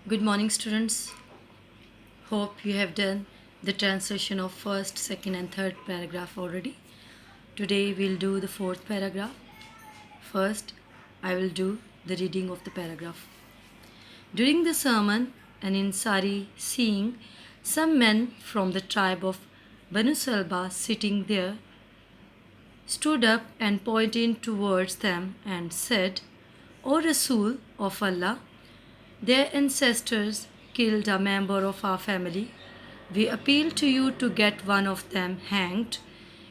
Good morning, students. Hope you have done the translation of first, second, and third paragraph already. Today we'll do the fourth paragraph. First, I will do the reading of the paragraph. During the sermon, an Ansari, seeing some men from the tribe of Banu Salba sitting there, stood up and pointing towards them and said, O Rasul of Allah, their ancestors killed a member of our family. We appeal to you to get one of them hanged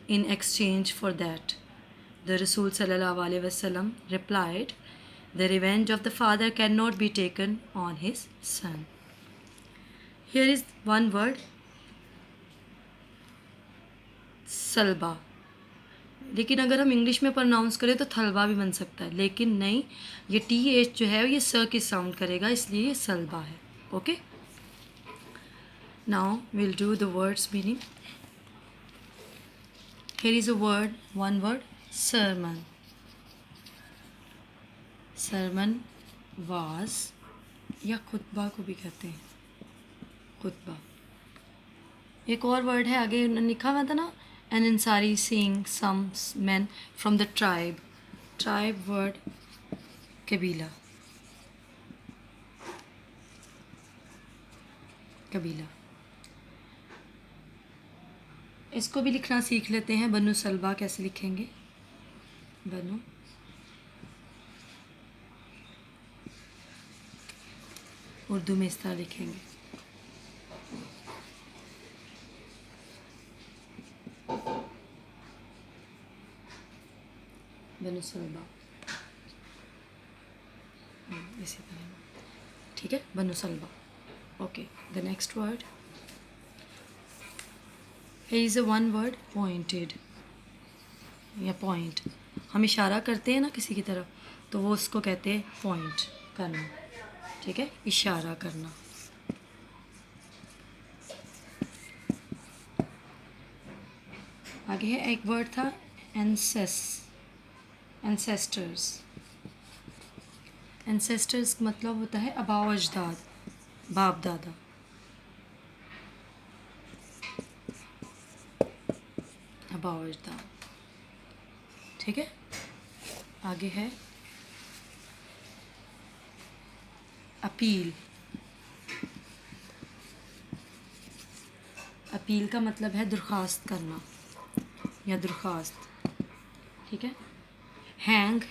in exchange for that. The Rasul sallallahu alaihi wasallam replied, the revenge of the father cannot be taken on his son. Here is one word, Salba. लेकिन अगर हम English में pronounce करें तो थलबा भी बन सकता है, लेकिन नहीं, ये टी एच जो है ये स की साउंड करेगा, इसलिए ये सलबा है. Okay, now will do the words meaning. Here is a word, one word, sermon. sermon was या खुतबा को भी कहते हैं, खुतबा. एक और वर्ड है आगे लिखा हुआ था ना, an Ansari seeing some men from the tribe. Tribe word kabila. कबीला. इसको भी लिखना सीख लेते हैं. बनु सलबा कैसे लिखेंगे? बनु उर्दू में इस तरह लिखेंगे. बनु सलबा इसी तरह. ठीक है, Banu Salba. Okay, the next word. Here is a one word, pointed या point. हम इशारा करते हैं ना किसी की तरफ, तो वो उसको कहते हैं point करना. ठीक है, इशारा करना. आगे है एक वर्ड था ancestors. ancestors का मतलब होता है आबाओ अजदाद, बाप दादा. आबाओ अजदाद. ठीक है, आगे है अपील. अपील का मतलब है दरख्वास्त करना या दरख्वास्त. ठीक है, हैंग.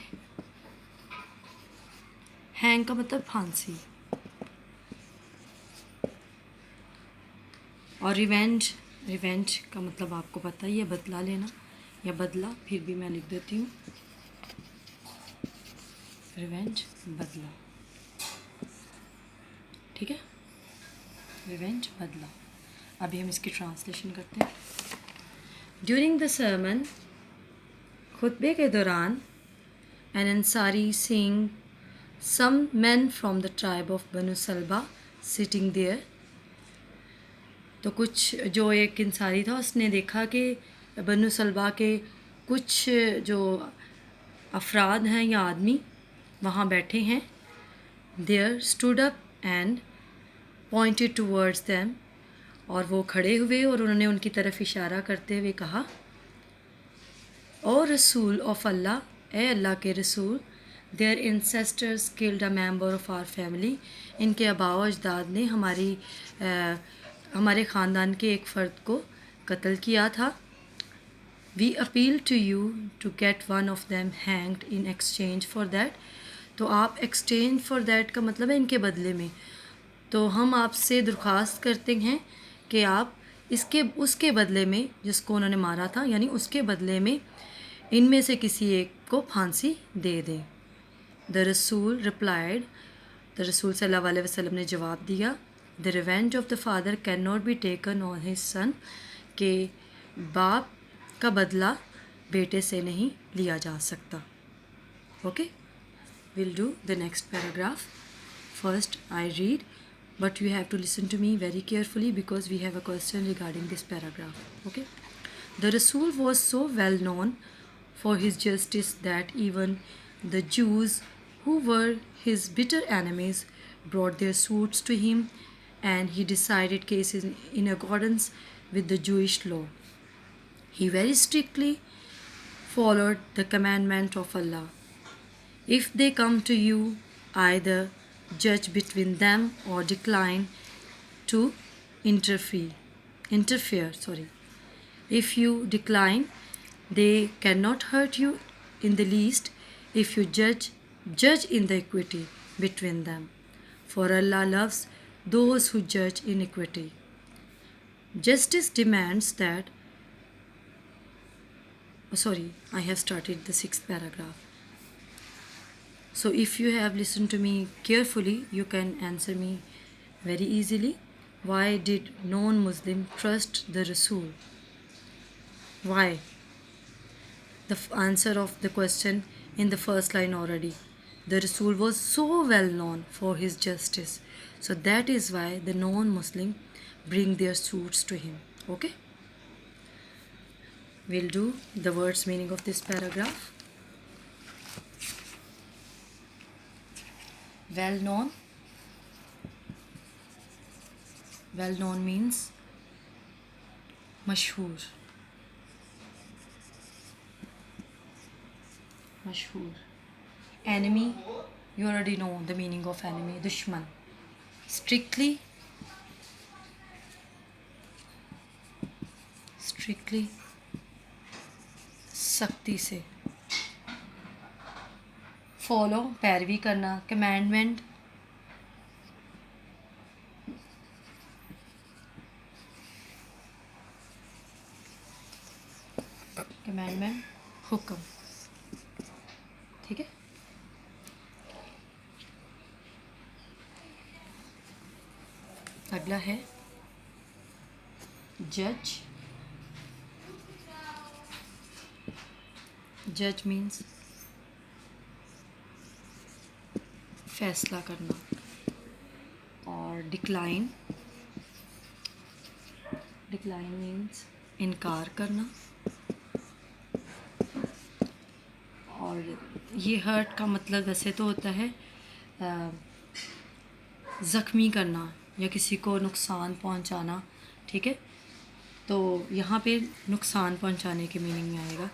हैंग का मतलब फांसी. और रिवेंज, रिवेंज का मतलब आपको पता ही है, बदला लेना या बदला. फिर भी मैं लिख देती हूँ, रिवेंज, बदला. ठीक है, रिवेंज, बदला. अभी हम इसकी ट्रांसलेशन करते हैं. ड्यूरिंग द सर्मन, खुतबे के दौरान, an Ansari seeing some man from the tribe of Banu Salba sitting there. तो कुछ जो एक इंसारी था उसने देखा कि बनु सलबा के कुछ जो अफराद हैं या आदमी वहाँ बैठे हैं. There stood up and pointed towards them. और वो खड़े हुए और उन्होंने उनकी तरफ इशारा करते हुए कहा, ओ रसूल ऑफ अल्लाह, ए अल्लाह के रसूल, their ancestors killed a member of our family. इनके आबाओ अजदाद ने हमारे ख़ानदान के एक फ़र्द को कत्ल किया था. We appeal to you to get one of them hanged in exchange for that. तो आप एक्सचेंज फॉर दैट का मतलब है इनके बदले में. तो हम आपसे दरख्वास्त करते हैं कि आप उसके बदले में, जिसको उन्होंने मारा था, यानी उसके बदले में इनमें से किसी एक को फांसी दे दें. द रसूल रिप्लाइड. द रसूल सल्लल्लाहु अलैहि वसल्लम ने जवाब दिया, the revenge of the father can not be taken on his son. कि बाप का बदला बेटे से नहीं लिया जा सकता. Okay, will do the next paragraph. First I read, but you have to listen to me very carefully because we have a question regarding this paragraph. Okay, the Rasul was so well known for his justice that even the Jews, who were his bitter enemies, brought their suits to him, and he decided cases in accordance with the Jewish law. He very strictly followed the commandment of Allah. If they come to you, either judge between them or decline to interfere. If you decline, they cannot hurt you in the least. If you judge in the equity between them. For Allah loves those who judge in equity. Justice demands that. I have started the 6th paragraph. So if you have listened to me carefully, you can answer me very easily. Why did non-Muslim trust the Rasul? Why? The answer of the question in the first line already. The Rasul was so well known for his justice. So that is why the non-Muslim bring their suits to him. Okay? We'll do the words meaning of this paragraph. Well known. Well known means mashhoor. Mashhoor. Enemy, you already know the meaning of enemy. Dushman. Strictly. सख्ती से. Follow, पैरवी करना. Commandment, हुक्म. ठीक है. अगला है जज. जज मीन्स फैसला करना. और डिक्लाइन मीन्स इनकार करना. और ये हर्ट का मतलब वैसे तो होता है ज़ख्मी करना या किसी को नुकसान पहुंचाना. ठीक है. तो यहाँ पे नुकसान पहुंचाने के मीनिंग में आएगा.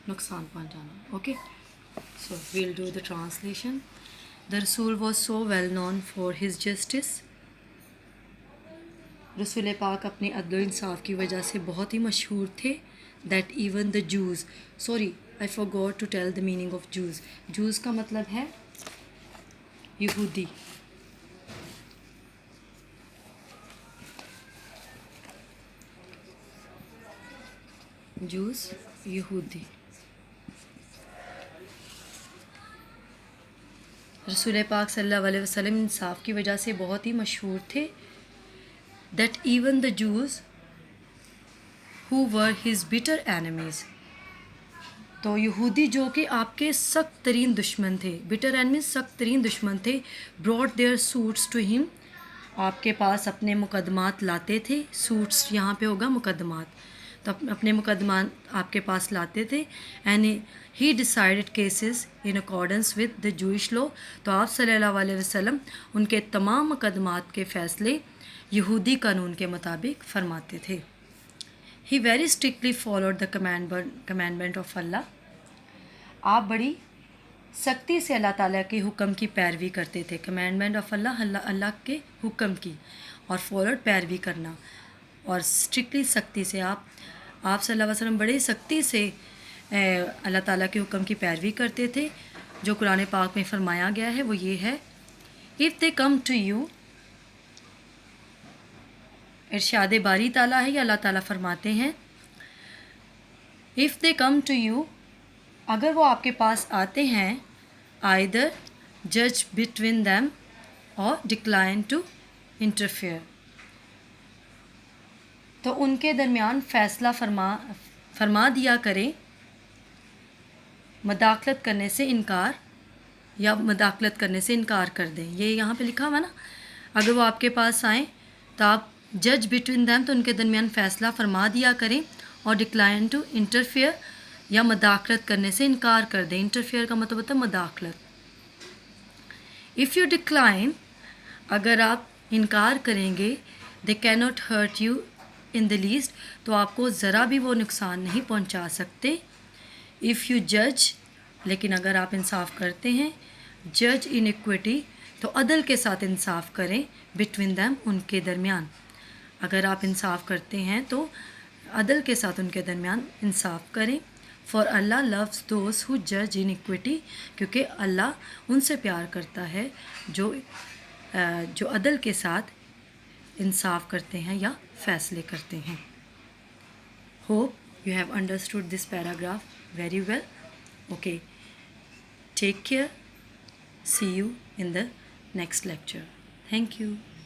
नुकसान पहुंचाना. Okay. So we'll do the translation. The Rasul was so well known for his justice. रसूल पाक अपनी अदल इंसाफ की वजह से बहुत ही मशहूर थे. That even the Jews. Sorry, I forgot to tell the meaning of Jews. Jews का मतलब है यहूदी. Jews, यहूदी. रसूल पाक सल्लल्लाहु अलैहि वसल्लम इंसाफ की वजह से बहुत ही मशहूर थे. That even the Jews who were his bitter enemies. तो यहूदी जो कि आपके सख्त तरीन दुश्मन थे. बिटर एनमीज सख्त तरीन दुश्मन थे. brought their suits to him. आपके पास अपने मुकदमात लाते थे. सूट्स यहाँ पे होगा मुकदमात. तो अपने मुकदमात आपके पास लाते थे. And he decided cases in accordance with the Jewish law. तो आप सल्लल्लाहु अलैहि वसल्लम उनके तमाम मुकदमात के फ़ैसले यहूदी कानून के मुताबिक फरमाते थे. He very strictly followed the commandment of Allah. आप बड़ी सख्ती से अल्लाह ताला के हुक्म की पैरवी करते थे. कमांडमेंट ऑफ अल्लाह के हुक्म की और फॉलोड पैरवी करना. और स्ट्रिक्टली सख्ती से आप सल्लल्लाहु अलैहि वसल्लम बड़े सख्ती से अल्लाह ताला के हुक्म की पैरवी करते थे. जो कुरान पाक में फरमाया गया है वो ये है. If they come to you. इरशाद बारी ताला है या अल्लाह ताला फरमाते हैं if they come to you. अगर वो आपके पास आते हैं. आइदर जज between them or decline to interfere. तो उनके दरमियान फ़ैसला फरमा दिया करें. मदाखलत करने से इनकार या मदाखलत करने से इनकार कर दें. ये यहाँ पे लिखा हुआ ना. अगर वो आपके पास आएँ तो आप जज बिटवीन दैम, तो उनके दरमियान फ़ैसला फरमा दिया करें, और डिक्लाइन टू इंटरफेयर या मदाखलत करने से इनकार कर दें। इंटरफेयर का मतलब होता है मदाखलत। इफ़ यू डिक्लाइन, अगर आप इनकार करेंगे, they can not hurt you in the least, तो आपको ज़रा भी वो नुकसान नहीं पहुंचा सकते। इफ़ यू जज, लेकिन अगर आप इंसाफ करते हैं, जज इनइक्विटी, तो अदल के साथ इंसाफ करें, बिटवीन दैम, उनके दरमियान। अगर आप इंसाफ करते हैं तो अदल के साथ उनके दरमियान इंसाफ करें। For Allah loves those who जज इनइक्विटी, क्योंकि अल्लाह उनसे प्यार करता है जो अदल के साथ इंसाफ करते हैं या फ़ैसले करते हैं। Hope you have understood this paragraph very well. Okay, take care, see you in the next lecture. Thank you.